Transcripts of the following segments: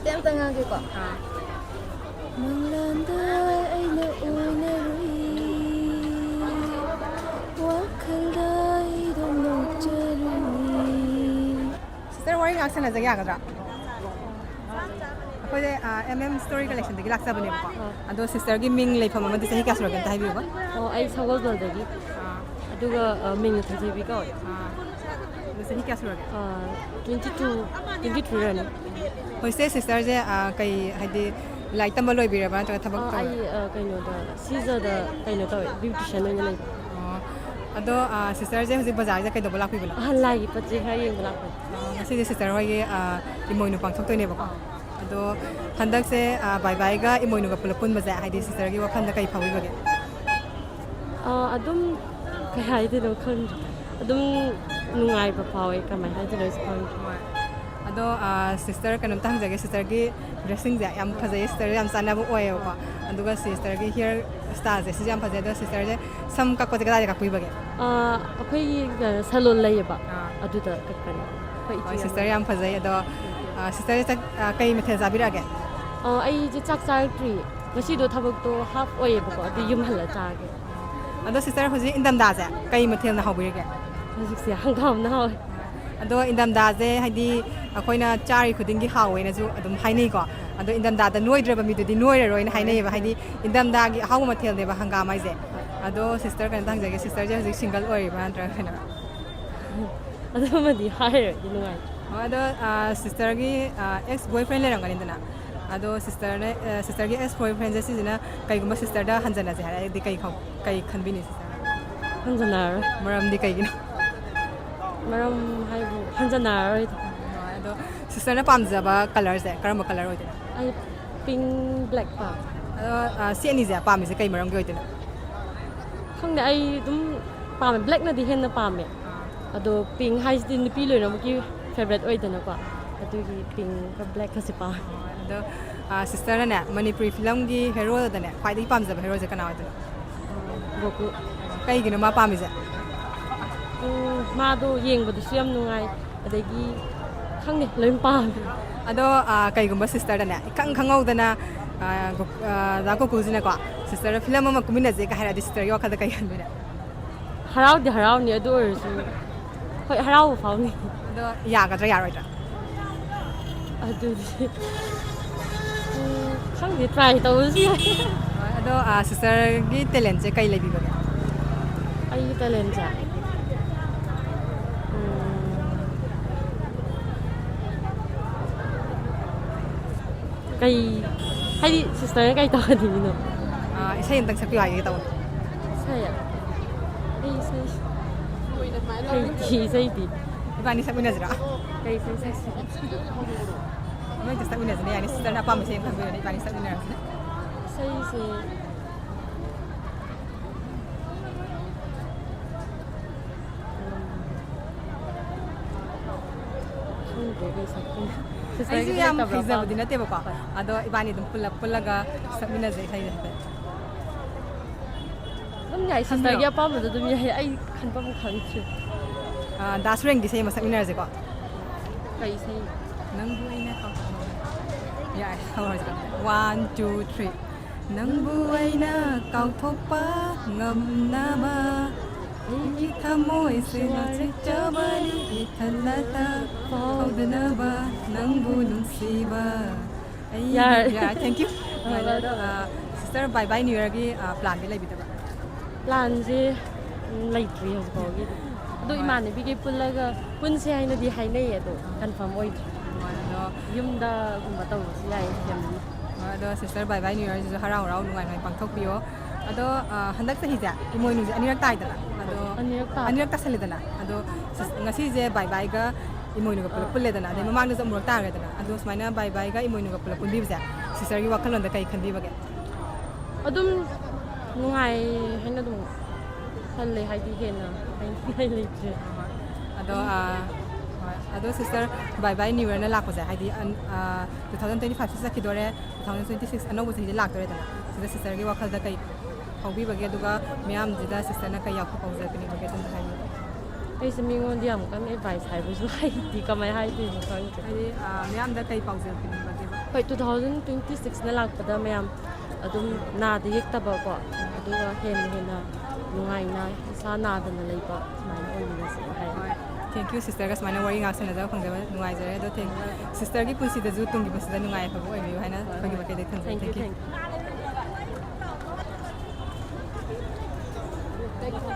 ꯃꯇꯦꯛ ꯑꯃꯇ ꯉꯥꯡꯒꯦꯀꯣ. ꯃꯪꯂꯥꯟꯗ ꯑꯩꯅ ꯑꯣꯏꯅꯔꯨꯏ ꯋꯥꯈꯜꯗ ꯑꯩꯗꯣ ꯅꯣꯛꯆꯔꯨꯏ. Sister wari ngak sanajage yagadra. Akhoi Story collection dagi laksabane ko. Ado sister gi ming leifam amadi sahi ka suragan tai biwa. Ai sagolbal dagi. Aduga ming thajbi ka. Do sahi ka suragan. 23 rani. Hoi se sister je kai haidi lai tamba loi bira ba ta thabak ta. Ai kaino da Caesar da kaino ta beautician oina lai. Ado sister je hoji bazar je kai do bolak pi bola. Lagi patje ha yeng bolak. Asi je sister hoi ge Emoinu pangthok toine ba ko. Ado handak se bye bye ga Emoinu ga pulapun baza haidi sister gi wakhal da kai phawi ba ge. Adum kai haide no khan adum nungai ba phawe kamai haide no skang. Ado sister kanam tang jage sister gi dressing ja yam phajai sister yam sana bu oye ko. Aduga sister gi hair style je si yam phajai do sister je sam ka ko ga ka pui ba ge. Akhoi salon lai ba. Aduda kakani. Khoi sister yam phajai ado sister je kai methe zabira ge. Ai je chak char tri ngasi do thabak to half oye ba ko adi yum hala cha ge. Ado sister hoji indam da je kai methe na hobir ge. Hoji se hangam na ho. Ado indam da je haidi akoina chari khuding gi hawe na ju adum hainei ko. Ado indam da noidra mi di noira roi na hainei ba haidi indam da gi hawu mathel de ba hangam ai je. Ado sister kan tang jage sister je hoji single oi ba antra na. Ado ma di hire di nuai. Ado sister gi ex boyfriend le rangani dana. Ado sister gi ex boyfriend je sina kai guma sister da hanjana je hai di kai khanbini sister. Hanjana maram di kai gina. Maram haibu hanjana roi. Ado sister na pamja ba color je karamba color oi dana. Ai pink black pa. Ado si ani je pam je kai maram gi oi dana. Khang de ai dum pam black na di hen na pam me. Ado pink hai din pi loi na ki favorite oi dana pa. Ado gi pink ka black ka si pa. Ado sister na Manipuri film gi hero da ne khwai dai pam ja ba hero je kana oi dana. Goku Kai gi no ma pam je. Ma do yeng ba du siam nungai adagi khangni loim pam. Ado kai gumba sister da ne khangau da na da ko kuzina ko sister film ma kumina je ka hara sister yo khada kai han bena. Harau ni adu orsu. Hoi harau faw ni. Ado ya ga ya roi da. Adu khangni try to si. Ado sister gi talent je kai lebi ba. Ai talent ja. Kai hai sister kai to di no. Isai yang tang sakpi ai ge taun. Sai ya. Ai sai. Kai ti sai di. Ibani sakpi na jira. Kai sai sai. Mai ta sakpi na jira yani sister na pam se yang tang ibani sakpi na. Sai sai. Ai ju yam pizza budi na te ba ko. Ado ibani dum pullaga sakpi na je sai je. Dum yai sister ya pam da dum yai ai khan pam khan chi. Dasreng di sai masak minar je ko. Kai sai. Nang bu ai na ka. Ya, how is it? 1 2 3. Nang bu ai na kau thok pa ngam na ba. Ai thamoi se na chichabani ithalata paudna ba nang bu nungsi ba. Yeah, thank you. Sister bye bye New Year gi plan di lai bi ta ba. Plan je lai tri has ko gi. Do iman bi ge pullaga pun se hai na di hai nei ado confirm oi. Yum da gumba taw si ai yam. Ado sister bye bye New Year ji harau rau nungai ngai pangthok piyo. Ado handak sa hija Emoinu je anirak tai dala. Ado anirak ta sali dala. Ado ngasi je bye bye ga Emoinu ga pulle dala. Ade mamang da zamur ta ga dala. Ado smaina bye bye ga Emoinu ga pulle pundi bja. Sister gi wakhalon da kai khandi bage. Adum nungai hai na dum halle hai di hen na hai lai je. Ado sister bye bye New Year na lak ko ja haidi 2025 sa kidore 2026 anobo sa lak dore dala. Sida sister gi wakhal da kai haubi bage duga miyam jida sister na kai yak pawza pini bage dum hai. Ai se mingon diam kan advice hai bu hai di kamai hai di kan. Haidi miyam da kai pawza pini bage ba. ꯍꯣꯏ 2026 ꯅ ꯂꯥꯛꯄꯗ ꯃꯌꯥꯝ ꯑꯗꯨꯝ ꯅꯥꯗ ꯌꯦꯛꯇꯕꯀꯣ ꯑꯗꯨꯒ ꯍꯦꯟꯅ ꯅꯨꯡꯉꯥꯏꯅ ꯏꯁꯥ ꯅꯥꯗꯅ ꯂꯩꯕ ꯁꯨꯃꯥꯏꯅ ꯑꯣꯏꯕꯤꯔꯁꯦ ꯍꯥꯏ ꯊꯦꯡꯛ ꯌꯨ ꯁꯤꯁꯇꯔꯒ ꯁꯨꯃꯥꯏꯅ ꯋꯥꯔꯤ ꯉꯥꯛ ꯁꯥꯟꯅꯖꯕ ꯐꯪꯖꯕ ꯅꯨꯡꯉꯥꯏꯖꯔꯦ ꯑꯗꯣ ꯁꯤꯁꯇꯔꯒꯤ ꯄꯨꯟꯁꯤꯗꯁꯨ ꯇꯨꯡꯒꯤ ꯄꯨꯟꯁꯤꯗ ꯅꯨꯡꯉꯥꯏ ꯌꯥꯏꯐꯕ ꯑꯣꯏꯕꯤꯌꯨ ꯍꯥꯏꯅ ꯑꯩꯈꯣꯏꯒꯤ ꯃꯥꯏꯀꯩꯗꯒꯤ ꯊꯝꯖꯔꯦ ꯊꯦꯡꯛ ꯌꯨ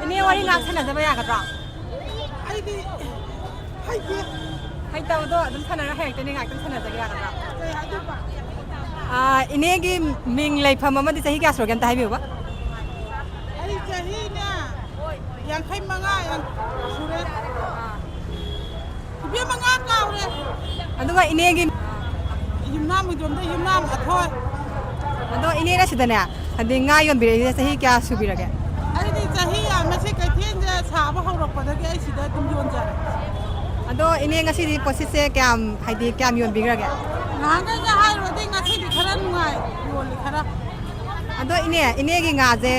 이네 와리 ꯉꯥꯛ ꯁꯥꯟꯅꯖꯕ ꯌꯥꯒꯗ꯭ꯔꯥ? ꯑꯩꯗꯤ ꯍꯩꯇꯦ. ꯍꯩꯇꯕꯗꯣ ꯑꯗꯨꯝ ꯁꯥꯟꯅꯔ ꯍꯩꯔꯛꯇꯣꯏꯅꯦ ꯉꯥꯛꯇꯪ ꯁꯥꯟꯅꯖꯒꯦ ꯌꯥꯒꯗ꯭ꯔꯥ? ꯀꯩ ꯍꯥꯏꯗꯣꯏꯕ? 이네ꯒꯤ ꯃꯤꯡ ꯂꯩꯐꯝ ꯑꯃꯗꯤ ꯆꯍꯤ ꯀꯌꯥ ꯁꯨꯔꯒꯦ ꯑꯝꯇ ꯍꯥꯏꯕꯤꯌꯨꯕ? ꯑꯩ ꯆꯍꯤꯅꯦ 55 ꯁꯨꯔꯦ. ꯏꯕꯦꯝꯃ ꯉꯥ ꯀꯥꯎꯔꯦ. ꯑꯗꯨꯒ ꯏꯅꯦꯒꯤ ꯌꯨꯝꯅꯥꯝ ꯏꯗꯣꯝꯗ ꯌꯨꯝꯅꯥꯝ ꯑꯊꯣꯏ. ꯑꯗꯣ ꯏꯅꯦꯅ ꯁꯤꯗꯅꯦ ꯍꯥꯏꯗꯤ ꯉꯥ ꯌꯣꯟꯕꯤꯔꯛꯏꯁꯦ ꯆꯍꯤ ꯀꯌꯥ ꯁꯨꯕꯤꯔꯒꯦ? ꯑꯩꯗꯤ ꯆꯍꯤ ꯌꯥꯝꯃꯁꯦ ꯀꯩꯊꯦꯜꯁꯦ ꯁꯥꯕ ꯍꯧꯔꯛꯄꯗꯒꯤ ꯑꯩ ꯁꯤꯗ ꯑꯗꯨꯝ ꯌꯣꯟꯖꯔꯦ. ꯑꯗꯣ ꯏꯅꯦ ꯉꯁꯤꯗꯤ ꯄꯣꯠꯁꯤꯠꯁꯦ ꯀꯌꯥꯝ ꯌꯣꯟꯕꯤꯈ꯭ꯔꯒꯦ? ꯅꯍꯥꯟꯈꯩꯒ ꯍꯥꯏꯔꯨꯔꯗꯤ ꯉꯁꯤꯗꯤ ꯈꯔ ꯅꯨꯡꯉꯥꯏ ꯌꯣꯜꯂꯤ ꯈꯔ. ꯑꯗꯣ ꯏꯅꯦꯒꯤ ꯉꯥꯁꯦ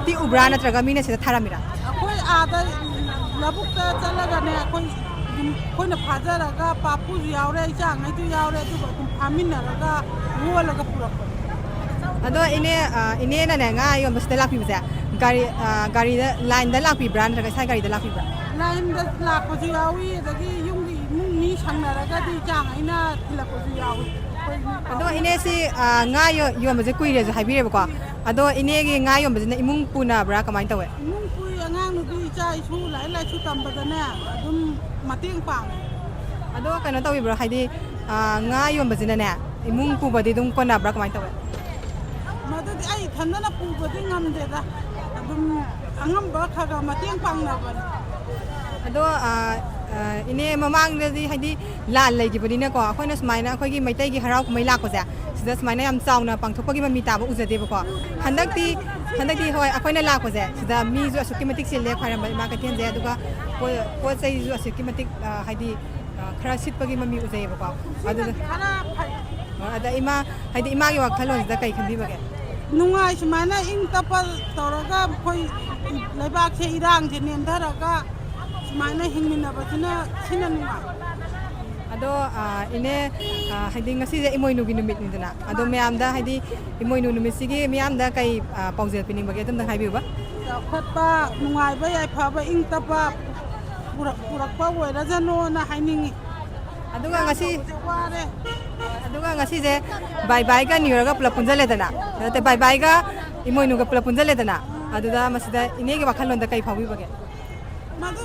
ꯇꯤꯛꯎꯕ꯭ꯔꯥ ꯅꯠꯇ꯭ꯔꯒ ꯃꯤꯅ ꯁꯤꯗ ꯊꯥꯔꯝꯃꯤꯔꯥ? ꯑꯩꯈꯣꯏ ꯑꯥꯗ ꯂꯧꯕꯨꯛꯇ ꯆꯠꯂꯒꯅꯦ ꯑꯩꯈꯣꯏꯅ ꯐꯥꯖꯔꯒ ꯄꯥꯄꯨꯁꯨ ꯌꯥꯎꯔꯦ ꯏꯆꯥꯉꯩꯁꯨ ꯌꯥꯎꯔꯦ ꯑꯗꯨꯒ ꯑꯗꯨꯝ ꯐꯥꯃꯤꯟꯅꯔꯒ ꯌꯣꯜꯂꯒ ꯄꯨꯔꯛꯄꯅꯦ. ꯑꯗꯣ ꯏꯅꯦꯅꯅꯦ ꯉꯥ ꯌꯣꯟꯕꯁꯤꯗ ꯂꯥꯛꯄꯤꯕꯁꯦ ꯒꯥꯔꯤꯗ ꯂꯥꯏꯟꯗ ꯂꯥꯛꯄꯤꯕ꯭ꯔꯥ ꯅꯠꯇ꯭ꯔꯒ ꯏꯁꯥ ꯒꯥꯔꯤꯗ ꯂꯥꯛꯄꯤꯕ꯭ꯔꯥ? ꯂꯥꯏꯟꯗ ꯂꯥꯛꯄꯁꯨ ꯌꯥꯎꯏ ꯑꯗꯒꯤ ꯌꯨꯝꯒꯤ ꯏꯃꯨꯡ ꯃꯤ ꯁꯪꯅꯔꯒꯗꯤ ꯏꯆꯥꯉꯩꯅ ꯊꯤꯜꯂꯛꯄꯁꯨ ꯌꯥꯎꯏ. ꯑꯗꯣ ꯏꯅꯦꯁꯤ ꯉꯥ ꯌꯣꯟꯕꯁꯦ ꯀꯨꯏꯔꯦꯁꯨ ꯍꯥꯏꯕꯤꯔꯦꯕꯀꯣ. ꯑꯗꯣ ꯏꯅꯦꯒꯤ ꯉꯥ ꯌꯣꯟꯕꯁꯤꯅ ꯏꯃꯨꯡ ꯄꯨꯅꯕ꯭ꯔꯥ ꯀꯃꯥꯏꯅ ꯇꯧꯋꯦ? ꯏꯃꯨꯡ ꯄꯨꯏ ꯑꯉꯥꯡ ꯅꯨꯄꯤ ꯏꯆꯥ ꯏꯁꯨ ꯂꯥꯏꯔꯤꯛ ꯂꯥꯏꯁꯨ ꯇꯝꯕꯗꯅꯦ ꯑꯗꯨꯝ ꯃꯇꯦꯡ ꯄꯥꯡꯉꯦ. ꯑꯗꯣ ꯀꯩꯅꯣ ꯇꯧꯕꯤꯕ꯭ꯔꯣ ꯍꯥꯏꯗꯤ ꯉꯥ ꯌꯣꯟꯕꯁꯤꯅꯅꯦ ꯏꯃꯨꯡ ꯄꯨꯕꯗꯤ ꯑꯗꯨꯝ ꯀꯣꯟꯅꯕ꯭ꯔꯥ ꯀꯃꯥꯏꯅ ꯇꯧꯋꯦ? ꯃꯗꯨꯗꯤ ꯑꯩ ꯏꯊꯟꯗꯅ ꯄꯨꯕꯗꯤ ꯉꯝꯗꯦꯗ. ꯑꯗꯨꯝ ꯑꯉꯝꯕ ꯈꯔ ꯃꯇꯦꯡ ꯄꯥꯡꯅꯕꯅꯤ. ꯑꯗꯣ ꯏꯅꯦ ꯃꯃꯥꯡꯗꯗꯤ ꯍꯥꯏꯗꯤ ꯂꯥꯟ ꯂꯩꯈꯤꯕꯅꯤꯅꯀꯣ ꯑꯩꯈꯣꯏꯅ ꯁꯨꯃꯥꯏꯅ ꯑꯩꯈꯣꯏꯒꯤ ꯃꯩꯇꯩꯒꯤ ꯍꯔꯥꯎ ꯀꯨꯝꯍꯩ ꯂꯥꯛꯄꯁꯦ ꯁꯤꯗ ꯁꯨꯃꯥꯏꯅ ꯌꯥꯝ ꯆꯥꯎꯅ ꯄꯥꯡꯊꯣꯛꯄꯒꯤ ꯃꯃꯤ ꯇꯥꯕ ꯎꯖꯗꯦꯕꯀꯣ. ꯍꯟꯗꯛꯇꯤ ꯍꯣꯏ ꯑꯩꯈꯣꯏꯅ ꯂꯥꯛꯄꯁꯦ ꯁꯤꯗ ꯃꯤꯁꯨ ꯑꯁꯨꯛꯀꯤ ꯃꯇꯤꯛ ꯆꯤꯜꯂꯦ ꯈ꯭ꯋꯥꯏꯔꯝꯕꯟ ꯏꯃꯥ ꯀꯩꯊꯦꯜꯁꯦ. ꯑꯗꯨꯒ ꯄꯣꯠ ꯆꯩꯁꯨ ꯑꯁꯨꯛꯀꯤ ꯃꯇꯤꯛ ꯍꯥꯏꯗꯤ ꯈꯔ ꯁꯤꯠꯄꯒꯤ ꯃꯃꯤ ꯎꯖꯩꯌꯦꯕꯀꯣ. ꯑꯗꯨꯗ ꯈꯔ ꯐꯩ. ꯑꯗ ꯍꯥꯏꯗꯤ ꯏꯃꯥꯒꯤ ꯋꯥꯈꯜꯂꯣꯟꯁꯤꯗ ꯀꯩ ꯈꯟꯕꯤꯕꯒꯦ? ꯅꯨꯡꯉꯥꯏ ꯁꯨꯃꯥꯏꯅ ꯏꯪ ꯇꯞꯄ ꯇꯧꯔꯒ ꯑꯩꯈꯣꯏ ꯂꯩꯕꯥꯛꯁꯦ ꯏꯔꯥꯡꯁꯦ ꯅꯦꯝꯊꯔꯒ ꯁꯨꯃꯥꯏꯅ ꯍꯤꯡꯃꯤꯟꯅꯕꯁꯤꯅ ꯁꯤꯅ ꯅꯨꯡꯉꯥꯏ. ꯑꯗꯣ ꯏꯅꯦ ꯍꯥꯏꯗꯤ ꯉꯁꯤꯁꯦ ꯏꯃꯣꯏꯅꯨꯒꯤ ꯅꯨꯃꯤꯠꯅꯤꯗꯅ ꯑꯗꯣ ꯃꯌꯥꯝꯗ ꯍꯥꯏꯗꯤ ꯏꯃꯣꯏꯅꯨ ꯅꯨꯃꯤꯠꯁꯤꯒꯤ ꯃꯤꯌꯥꯝꯗ ꯀꯩ ꯄꯥꯎꯖꯦꯜ ꯄꯤꯅꯤꯡꯕꯒꯦ ꯑꯗꯨꯝꯇꯪ ꯍꯥꯏꯕꯤꯌꯨꯕ? ꯆꯥꯎꯈꯠꯄ ꯅꯨꯡꯉꯥꯏꯕ ꯌꯥꯏꯐꯕ ꯏꯪ ꯇꯞꯄ ꯄꯨꯔꯛꯄ ꯑꯣꯏꯔꯖꯅꯣꯅ ꯍꯥꯏꯅꯤꯡꯉꯤ. ꯑꯗꯨꯒ ꯏꯔꯥꯡ ꯇꯧꯕꯁꯦ ꯋꯥꯔꯦ. ꯑꯗꯨꯒ ꯉꯁꯤꯁꯦ ꯕꯥꯏ ꯕꯥꯏꯒ ꯅꯤꯌꯨ ꯄꯨꯂꯞ ꯄꯨꯟꯁꯤꯜꯂꯦꯗꯅ ꯅꯠꯇꯦ ꯕꯥꯏ ꯕꯥꯏꯒ ꯏꯃꯣꯏꯅꯨꯒ ꯄꯨꯂꯞ ꯄꯨꯟꯁꯤꯜꯂꯦꯗꯅ ꯑꯗꯨꯗ ꯃꯁꯤꯗ ꯏꯅꯦꯒꯤ ꯋꯥꯈꯜꯂꯣꯟꯗ ꯀꯩ ꯐꯥꯎꯕꯤꯕꯒꯦ? ꯃꯗꯨ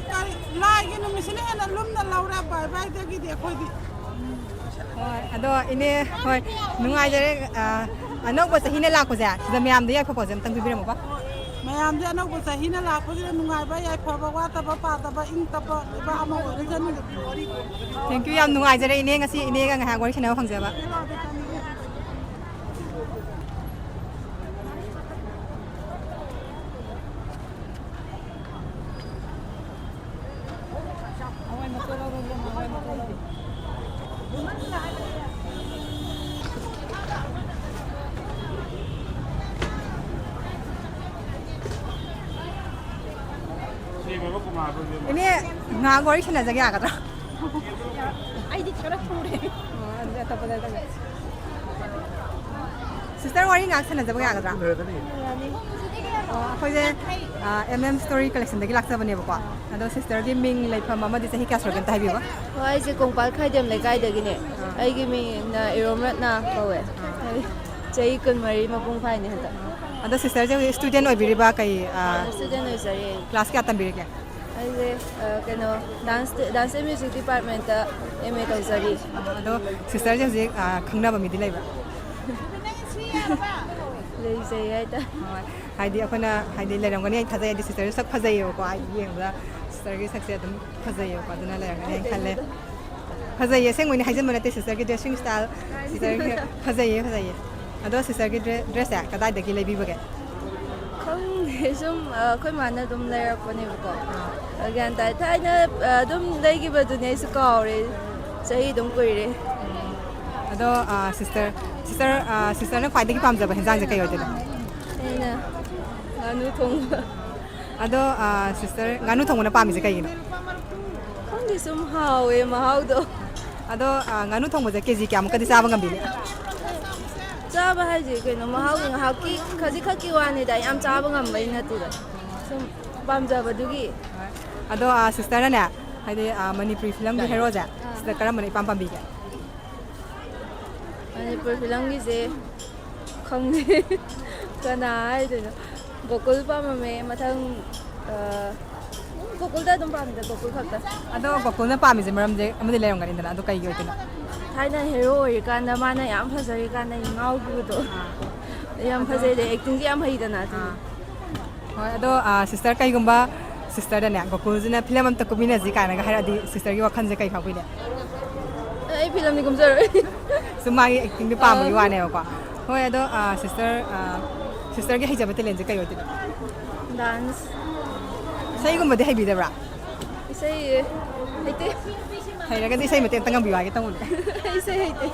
ꯂꯥꯏꯒꯤ ꯅꯨꯃꯤꯠꯁꯤꯅ ꯍꯦꯟꯅ ꯂꯨꯝꯅ ꯂꯧꯔꯦ ꯕꯥꯏ ꯕꯥꯏꯗꯒꯤꯗꯤ ꯑꯩꯈꯣꯏꯗꯤ. ꯍꯣꯏ ꯑꯗꯣ ꯏꯅꯦ ꯍꯣꯏ ꯅꯨꯡꯉꯥꯏꯖꯔꯦ. ꯑꯅꯧꯕ ꯆꯍꯤꯅ ꯂꯥꯛꯄꯁꯦ ꯁꯤꯗ ꯃꯌꯥꯝꯗ ꯌꯥꯏꯐꯕ ꯄꯥꯎꯖꯦꯜ ꯑꯝꯇꯪ ꯄꯤꯕꯤꯔꯝꯃꯨꯕ? ꯃꯌꯥꯝꯁꯦ ꯑꯅꯧꯕ ꯆꯍꯤꯅ ꯂꯥꯛꯄꯁꯤꯗ ꯅꯨꯡꯉꯥꯏꯕ ꯌꯥꯏꯐꯕ ꯋꯥꯠꯇꯕ ꯄꯥꯗꯕ ꯏꯪ ꯇꯞꯄ ꯂꯩꯕꯥꯛ ꯑꯃ ꯑꯣꯏꯔꯖꯅꯨ. ꯊꯦꯡꯛ ꯌꯨ ꯌꯥꯝ ꯅꯨꯡꯉꯥꯏꯖꯔꯦ ꯏꯅꯦ ꯉꯁꯤ ꯏꯅꯦꯒ ꯉꯥꯏꯍꯥꯛ ꯋꯥꯔꯤ ꯁꯥꯟꯅꯕ ꯐꯪꯖꯕ. 이네 ngài wari sanajage yagadra? ꯑꯩꯗꯤ ꯈꯔ ꯊꯨꯔꯦ. ꯑꯗꯨꯗꯤ ꯑꯇꯣꯞꯄꯗ ꯁꯤꯁꯇꯔ ꯋꯥꯔꯤ ꯉꯥꯛ ꯁꯥꯟꯅꯖꯕ ꯌꯥꯒꯗ꯭ꯔꯥ? ꯑꯩꯈꯣꯏꯁꯦ ꯁ꯭ꯇꯣꯔꯤ ꯀꯂꯦꯛꯁꯟꯗꯒꯤ ꯂꯥꯛꯆꯕꯅꯦꯕꯀꯣ. ꯑꯗꯣ ꯁꯤꯁꯇꯔꯒꯤ ꯃꯤꯡ ꯂꯩꯐꯝ ꯑꯃꯗꯤ ꯆꯍꯤ ꯀꯌꯥ ꯁꯨꯔꯒꯦ ꯑꯝꯇ ꯍꯥꯏꯕꯤꯌꯨꯕ? ꯍꯣꯏ ꯑꯩꯁꯦ ꯀꯣꯡꯄꯥꯜ ꯈꯥꯏꯗꯦꯝ ꯂꯩꯀꯥꯏꯗꯒꯤꯅꯦ. ꯑꯩꯒꯤ ꯃꯤꯡꯅ ꯏꯔꯣꯝꯔꯠꯅ ꯀꯧꯋꯦ. ꯆꯍꯤ 24 ꯃꯄꯨꯡ ꯐꯥꯏꯅꯦ ꯍꯟꯗꯛ. ꯑꯗꯣ ꯁꯤꯁꯇꯔꯁꯦ ꯍꯧꯖꯤꯛ ꯁ꯭ꯇꯨꯗꯦꯟ ꯑꯣꯏꯕꯤꯔꯤꯕ ꯀꯩ ꯁ꯭ꯇꯨꯗꯦꯟ ꯑꯣꯏꯖꯔꯤ. ꯀ꯭ꯂꯥꯁ ꯀꯌꯥ ꯇꯝꯕꯤꯔꯤꯒꯦ? ꯑꯩꯁꯦ ꯀꯩꯅꯣ dance and music department MA ꯇꯧꯖꯔꯤ. ꯑꯗꯣ ꯁꯤꯁꯇꯔꯁꯦ ꯍꯧꯖꯤꯛ ꯈꯪꯅꯕ ꯃꯤꯗꯤ ꯂꯩꯕ꯭ꯔꯥ? ꯂꯩꯖꯩ ꯍꯥꯏꯇꯥꯔꯦ. ꯍꯥꯏꯗꯤ ꯑꯩꯈꯣꯏꯅ ꯍꯥꯏꯗꯤ ꯂꯩꯔꯝꯒꯅꯤ ꯑꯩ ꯊꯥꯖꯩ. ꯍꯥꯏꯗꯤ ꯁꯤꯁꯇꯔꯁꯦ ꯁꯛ ꯐꯖꯩꯌꯦꯕꯀꯣ. ꯌꯦꯡꯕꯗ ꯁꯤꯁꯇꯔꯒꯤ ꯁꯛꯁꯦ ꯑꯗꯨꯝ ꯐꯖꯩꯌꯦꯕꯀꯣ. ꯑꯗꯨꯅ ꯂꯩꯔꯝꯒꯅꯤ ꯑꯩ ꯈꯜꯂꯦ. ꯐꯖꯩꯌꯦ ꯑꯁꯦꯡꯕꯩꯅꯦ ꯍꯥꯏꯖꯟꯕ ꯅꯠꯇꯦ ꯁꯤꯁꯇꯔꯒꯤ ꯗ꯭ꯔꯦꯁꯤꯡ ꯁ꯭ꯇꯥꯏꯜ ꯁꯤꯁꯇꯔꯒꯤ ꯐꯖꯩꯌꯦ ꯑꯗꯣ ꯁꯤꯁꯇꯔꯒꯤ ꯗ꯭ꯔꯦꯁꯁꯦ ꯀꯗꯥꯏꯗꯒꯤ ꯂꯩꯕꯤꯕꯒꯦ ꯈꯪꯗꯦ ꯁꯨꯝ ꯑꯩꯈꯣꯏ ꯃꯥꯅ ꯑꯗꯨꯝ ꯂꯩꯔꯛꯄꯅꯦꯕꯀꯣ ꯒ꯭ꯌꯥꯟ ꯇꯥꯏ ꯊꯥꯏꯅ ꯑꯗꯨꯝ ꯂꯩꯈꯤꯕꯗꯨꯅꯦ ꯑꯩꯁꯨ ꯀꯥꯎꯔꯦ ꯆꯍꯤ ꯑꯗꯨꯝ ꯀꯨꯏꯔꯦ ꯑꯗꯣ ꯁꯤꯁꯇꯔꯅ ꯈ꯭ꯋꯥꯏꯗꯒꯤ ꯄꯥꯝꯖꯕ ꯍꯦꯟꯖꯥꯡꯁꯦ ꯀꯩ ꯑꯣꯏꯗꯣꯏꯅꯣ ꯑꯩꯅ ꯉꯥꯅꯨ ꯊꯣꯡꯕ ꯑꯗꯣ ꯁꯤꯁꯇꯔ ꯉꯥꯅꯨ ꯊꯣꯡꯕꯅ ꯄꯥꯝꯃꯤꯁꯦ ꯀꯩꯒꯤꯅꯣ ꯈꯪꯗꯦ ꯁꯨꯝ ꯍꯥꯎꯋꯦ ꯃꯍꯥꯎꯗꯣ ꯑꯗꯣ ꯉꯥꯅꯨ ꯊꯣꯡꯕꯁꯦ ꯀꯦꯖꯤ ꯀꯌꯥꯃꯨꯛꯀꯗꯤ ꯆꯥꯕ ꯉꯝꯕꯤꯒꯦ ꯆꯥꯕ ꯍꯥꯏꯁꯦ ꯀꯩꯅꯣ ꯃꯍꯥꯎꯒꯤ ꯉꯥꯏꯍꯥꯛꯀꯤ ꯈꯖꯤꯛꯈꯛꯀꯤ ꯋꯥꯅꯤꯗ ꯌꯥꯝ ꯆꯥꯕ ꯉꯝꯕꯩ ꯅꯠꯇꯦꯗ ꯁꯨꯝ ꯄꯥꯝꯖꯕꯗꯨꯒꯤ ꯑꯗꯣ ꯁꯤꯁꯇꯔꯅꯅꯦ ꯍꯥꯏꯗꯤ ꯃꯅꯤꯄꯨꯔꯤ ꯐꯤꯂꯝꯒꯤ ꯍꯦꯔꯣꯁꯦ ꯁꯤꯗ ꯀꯔꯝꯕꯅ ꯏꯄꯥꯝ ꯄꯥꯝꯕꯤꯒꯦ ꯃꯅꯤꯄꯨꯔ ꯐꯤꯂꯝꯒꯤꯁꯦ ꯈꯪꯗꯦ ꯀꯅꯥ ꯍꯥꯏꯗꯣꯏꯅꯣ ꯒꯣꯀꯨꯜ ꯄꯥꯝꯃꯝꯃꯦ ꯃꯊꯪ ꯒꯣꯀꯨꯜꯗ ꯑꯗꯨꯝ ꯄꯥꯝꯃꯤꯗ ꯒꯣꯀꯨꯜ ꯈꯛꯇ ꯑꯗꯣ ꯒꯣꯀꯨꯜꯅ ꯄꯥꯝꯃꯤꯁꯦ ꯃꯔꯝꯁꯦ ꯑꯃꯗꯤ ꯂꯩꯔꯝꯒꯅꯤꯗꯅ ꯑꯗꯣ ꯀꯩꯒꯤ ꯑꯣꯏꯗꯣꯏꯅꯣ ꯊꯥꯏꯅ ꯍꯦꯔꯣ ꯑꯣꯏꯔꯤꯀꯥꯟꯗ ꯃꯥꯅ ꯌꯥꯝ ꯐꯖꯔꯤꯀꯥꯟꯗ ꯉꯥꯎꯈꯤꯕꯗꯣ ꯌꯥꯝ ꯐꯖꯩꯗ ꯑꯦꯛꯇꯤꯡꯁꯦ ꯌꯥꯝ ꯍꯩꯗꯅ ꯑꯗꯨꯅꯤ ꯍꯣꯏ ꯑꯗꯣ ꯁꯤꯁꯇꯔ ꯀꯩꯒꯨꯝꯕ ꯁꯤꯁꯇꯔꯗꯅꯦ ꯒꯣꯀꯨꯜꯁꯤꯅ ꯐꯤꯂꯝ ꯑꯝꯇ ꯀꯨꯝꯃꯤꯟꯅꯁꯤ ꯀꯥꯏꯅꯒ ꯍꯥꯏꯔꯛꯑꯗꯤ ꯁꯤꯁꯇꯔꯒꯤ ꯋꯥꯈꯜꯁꯦ ꯀꯩ ꯐꯥꯎꯕꯤꯅꯦ ꯑꯩ ꯐꯤꯂꯝꯗꯤ ꯀꯨꯝꯖꯔꯣꯏ ꯁꯨꯝ ꯃꯥꯒꯤ ꯑꯦꯛꯇꯤꯡꯗꯣ ꯄꯥꯝꯕꯒꯤ ꯋꯥꯅꯦꯕꯀꯣ ꯍꯣꯏ ꯑꯗꯣ ꯁꯤꯁꯇꯔꯒꯤ ꯍꯩꯖꯕ ꯇꯦꯂꯦꯟꯁꯦ ꯀꯩ ꯑꯣꯏꯗꯣꯏꯅꯣ ꯗꯥꯟꯁ ꯏꯁꯩꯒꯨꯝꯕꯗꯤ ꯍꯩꯕꯤꯗꯕ꯭ꯔꯥ ꯏꯁꯩ ꯍꯩꯇꯦ ꯍꯩꯔꯒꯗꯤ ꯏꯁꯩ ꯃꯇꯦꯛ ꯑꯝꯇ ꯉꯪꯕꯤꯌꯨ ꯍꯥꯏꯒꯦ ꯇꯧꯕꯅꯦ ꯏꯁꯩ ꯍꯩꯇꯦ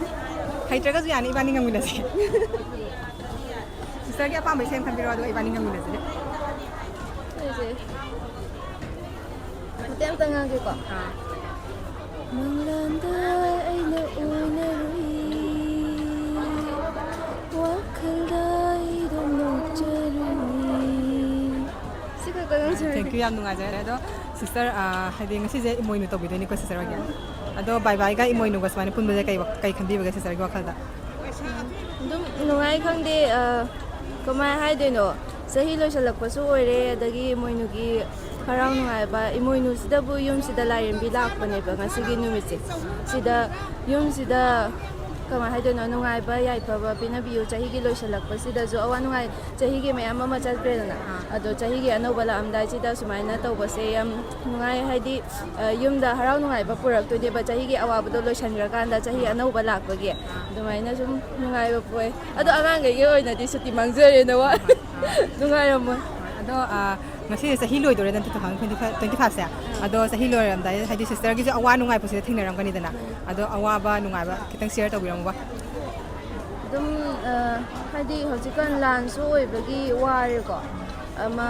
ꯍꯩꯇ꯭ꯔꯒꯁꯨ ꯌꯥꯅꯤ ꯏꯕꯥꯅꯤ ꯉꯪꯃꯤꯟꯅꯁꯤ ꯁꯤꯁꯇꯔꯒꯤ ꯑꯄꯥꯝꯕ ꯏꯁꯩ ꯑꯃ ꯈꯟꯕꯤꯔꯣ ꯑꯗꯨꯒ ꯏꯕꯥꯅꯤ ꯉꯪꯃꯤꯟꯅꯁꯤ ꯏꯁꯩꯁꯦ ꯃꯇꯦꯛ ꯑꯝꯇ ꯉꯥꯡꯒꯦꯀꯣ ꯃꯪꯂꯥꯟꯗ ꯑꯩꯅ ꯎꯅꯔꯨꯏ ꯋꯥꯈꯜꯗ ꯑꯩꯗꯨꯝ ꯅꯣꯛꯆꯔꯨꯏ ꯁꯤ ꯈꯛꯇ ꯉꯥꯡꯖꯔꯒꯦ ꯊꯦꯡꯛ ꯌꯨ ꯌꯥꯝ ꯅꯨꯡꯉꯥꯏꯖꯔꯦ ꯑꯗꯣ ꯁꯤꯁꯇꯔ ꯍꯥꯏꯗꯤ ꯉꯁꯤꯁꯦ ꯏꯃꯣꯏꯅꯨ ꯇꯧꯕꯤꯗꯣꯏꯅꯤꯀꯣ ꯁꯤꯁꯇꯔ ꯍꯣꯏꯒꯤ ꯑꯗꯣ ꯕꯥꯏ ꯕꯥꯏꯒ ꯏꯃꯣꯏꯅꯨꯒ ꯁꯨꯃꯥꯏꯅ ꯄꯨꯟꯕꯁꯦ ꯀꯩ ꯈꯟꯕꯤꯕꯒꯦ ꯁꯤꯁꯇꯔꯒꯤ ꯋꯥꯈꯜꯗ ꯑꯗꯨꯝ ꯅꯨꯡꯉꯥꯏ ꯈꯪꯗꯦ ꯀꯃꯥꯏꯅ ꯍꯥꯏꯗꯣꯏꯅꯣ ꯆꯍꯤ ꯂꯣꯏꯁꯤꯜꯂꯛꯄꯁꯨ ꯑꯣꯏꯔꯦ ꯑꯗꯒꯤ ꯏꯃꯣꯏꯅꯨꯒꯤ ꯍꯔꯥꯎ ꯅꯨꯡꯉꯥꯏꯕ ꯏꯃꯣꯏꯅꯨꯁꯤꯗꯕꯨ ꯌꯨꯝꯁꯤꯗ ꯂꯥꯏꯔꯦꯝꯕꯤ ꯂꯥꯛꯄꯅꯦꯕ ꯉꯁꯤꯒꯤ ꯅꯨꯃꯤꯠꯁꯦ ꯁꯤꯗ ꯌꯨꯝꯁꯤꯗ ꯀꯃꯥꯏꯅ ꯍꯥꯏꯗꯣꯏꯅೋ ꯅꯨꯡꯉꯥꯏꯕ ꯌꯥꯏꯐꯕ ꯄꯤꯅꯕꯤꯌꯨ ꯆꯍꯤꯒꯤ ꯂꯣꯏꯁꯤꯜꯂꯛꯄꯁꯤꯗꯁꯨ ꯑꯋꯥ ꯅꯨꯡꯉꯥꯏ ꯆꯍꯤꯒꯤ ꯃꯌꯥꯝ ꯑꯃ ꯆꯠꯈ꯭ꯔꯦꯗꯅ ꯑꯗꯣ ꯆꯍꯤꯒꯤ ꯑꯅꯧꯕ ꯂꯥꯛꯑꯝꯗꯥꯏꯁꯤꯗ ꯁꯨꯃꯥꯏꯅ ꯇꯧꯕꯁꯦ ꯌꯥꯝ ꯅꯨꯡꯉꯥꯏ ꯍꯥꯏꯗꯤ ꯌꯨꯝꯗ ꯍꯔꯥꯎ ꯅꯨꯡꯉꯥꯏꯕ ꯄꯨꯔꯛꯇꯣꯏꯅꯦꯕ ꯆꯍꯤꯒꯤ ꯑꯋꯥꯕꯗꯣ ꯂꯣꯏꯁꯤꯟꯈ꯭ꯔꯀꯥꯟꯗ ꯆꯍꯤ ꯑꯅꯧꯕ ꯂꯥꯛꯄꯒꯤ ꯑꯗꯨꯃꯥꯏꯅ ꯁꯨꯝ ꯅꯨꯡꯉꯥꯏꯕ ꯄꯣꯛꯑꯦ ꯑꯗꯣ ꯑꯉꯥꯡꯈꯩꯒꯤ ꯑꯣꯏꯅꯗꯤ ꯁꯨꯇꯤ ꯃꯥꯡꯖꯔꯦꯅ ꯋꯥ ꯅꯨꯡꯉꯥꯏꯔꯝꯃꯣꯏ ꯑꯗꯣ ꯉꯁꯤꯁꯦ ꯆꯍꯤ ꯂꯣꯏꯗꯣꯔꯦꯗꯅ 2025ꯁꯦ ꯑꯗꯣ ꯆꯍꯤ ꯂꯣꯏꯔꯝꯗꯥꯏ ꯍꯥꯏꯗꯤ ꯁꯤꯁꯇꯔꯒꯤꯁꯨ ꯑꯋꯥ ꯅꯨꯡꯉꯥꯏꯕꯁꯤꯗ ꯊꯦꯡꯅꯔꯝꯒꯅꯤꯗꯅ ꯑꯗꯣ ꯑꯋꯥꯕ ꯅꯨꯡꯉꯥꯏꯕ ꯈꯤꯇꯪ ꯁꯤꯌꯔ ꯇꯧꯕꯤꯔꯝꯃꯨꯕ ꯑꯗꯨꯝ ꯍꯥꯏꯗꯤ ꯍꯧꯖꯤꯛꯀꯥꯟ ꯂꯥꯟꯁꯨ ꯑꯣꯏꯕꯒꯤ ꯋꯥꯔꯦꯀꯣ ꯑꯃ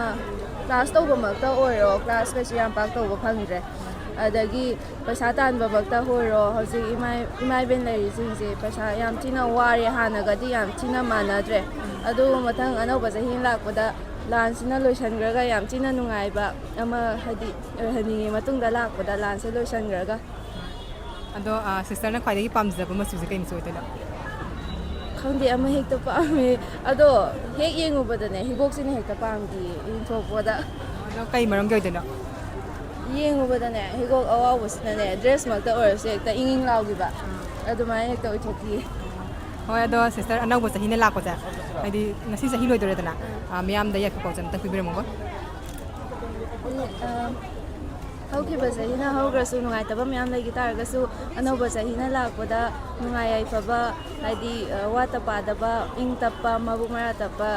ꯀ꯭ꯂꯥꯁ ꯇꯧꯕꯃꯛꯇ ꯑꯣꯏꯔꯣ ꯀ꯭ꯂꯥꯁ ꯀꯩꯁꯨ ꯌꯥꯝ ꯄꯥꯛ ꯇꯧꯕ ꯐꯪꯗ꯭ꯔꯦ ꯑꯗꯒꯤ ꯄꯩꯁꯥ ꯇꯥꯟꯕꯃꯛꯇ ꯑꯣꯏꯔꯣ ꯍꯧꯖꯤꯛ ꯏꯃꯥ ꯏꯕꯦꯟ ꯂꯩꯔꯤꯁꯤꯡꯁꯦ ꯄꯩꯁా ꯌꯥꯝ ꯊꯤꯅ ꯋꯥꯔꯦ ꯍꯥꯟꯅꯒꯗꯤ ꯌꯥꯝ ꯊꯤꯅ ꯃꯥꯟꯅꯗ꯭ꯔꯦ ꯑꯗꯨ ꯃꯊꯪ ꯑꯅꯧꯕ ꯆꯍꯤ ꯂꯥꯛꯄꯗ ꯂꯥꯟꯁꯤꯅ ꯂꯣꯏꯁꯤꯟꯈ꯭ꯔꯒ ꯌꯥꯝ ꯊꯤꯅ ꯅꯨꯡꯉꯥꯏꯕ ꯑꯃ ꯍꯥꯏꯗꯤ ꯑꯣꯏꯍꯟꯅꯤꯡꯉꯤ ꯃꯇꯨꯡꯗ ꯂꯥꯛꯄꯗ ꯂꯥꯟꯁꯦ ꯂꯣꯏꯁꯤꯟꯈ꯭ꯔꯒ ꯑꯗꯣ ꯁꯤꯁꯇꯔꯅ ꯈ꯭ꯋꯥꯏꯗꯒꯤ ꯄꯥꯝꯖꯕ ꯃꯆꯨꯁꯦ ꯀꯩ ꯃꯆꯨ ꯑꯣꯏꯗꯣꯏꯅꯣ ꯈꯪꯗꯦ ꯑꯃ ꯍꯦꯛꯇ ꯄꯥꯝꯃꯦ ꯑꯗꯣ ꯍꯦꯛ ꯌꯦꯡꯉꯨꯕꯗꯅꯦ ꯍꯤꯒꯣꯛꯁꯤꯅ ꯍꯦꯛꯇ ꯄꯥꯝꯈꯤꯌꯦ ꯌꯦꯡꯊꯣꯛꯄꯗ ꯑꯗꯣ ꯀꯩ ꯃꯔꯝꯒꯤ ꯑꯣꯏꯗꯣꯏꯅꯣ ꯌꯦꯡꯉꯨꯕꯗꯅꯦ ꯍꯤꯒꯣꯛ ꯑꯋꯥꯎꯕꯁꯤꯅꯅꯦ ꯗ꯭ꯔꯦꯁꯃꯛꯇ ꯑꯣꯏꯔꯁꯨ ꯍꯦꯛꯇ ꯏꯪ ꯏꯪ ꯂꯥꯎꯈꯤꯕ ꯑꯗꯨꯃꯥꯏꯅ ꯍꯦꯛꯇ ꯑꯣꯏꯊꯣꯛꯈꯤꯌꯦ ꯍꯣꯏ ꯑꯗꯣ ꯁꯤꯁꯇꯔ ꯑꯅꯧꯕ ꯆꯍꯤꯅ ꯂꯥꯛꯄꯁꯦ ꯍꯥꯏꯗꯤ ꯉꯁꯤ ꯆꯍꯤ ꯂꯣꯏꯗꯣꯔꯦꯗꯅ ꯃꯤꯌꯥꯝꯗ ꯌꯥꯏꯐ ꯄꯥꯎꯖꯦꯜ ꯑꯝꯇ ꯄꯤꯕꯤꯔꯝꯃꯨꯕ ꯍꯧꯈꯤꯕ ꯆꯍꯤꯅ ꯍꯧꯈ꯭ꯔꯁꯨ ꯅꯨꯡꯉꯥꯏꯇꯕ ꯃꯌꯥꯝ ꯂꯩꯈꯤ ꯇꯥꯔꯒꯁꯨ ꯑꯅꯧꯕ ꯆꯍꯤꯅ ꯂꯥꯛꯄꯗ ꯅꯨꯡꯉꯥꯏ ꯌꯥꯏꯐꯕ ꯍꯥꯏꯗꯤ ꯋꯥꯠꯇ ꯄꯥꯗꯕ ꯏꯪ ꯇꯞꯄ ꯃꯕꯨꯛ ꯃꯔꯥ ꯇꯞꯄ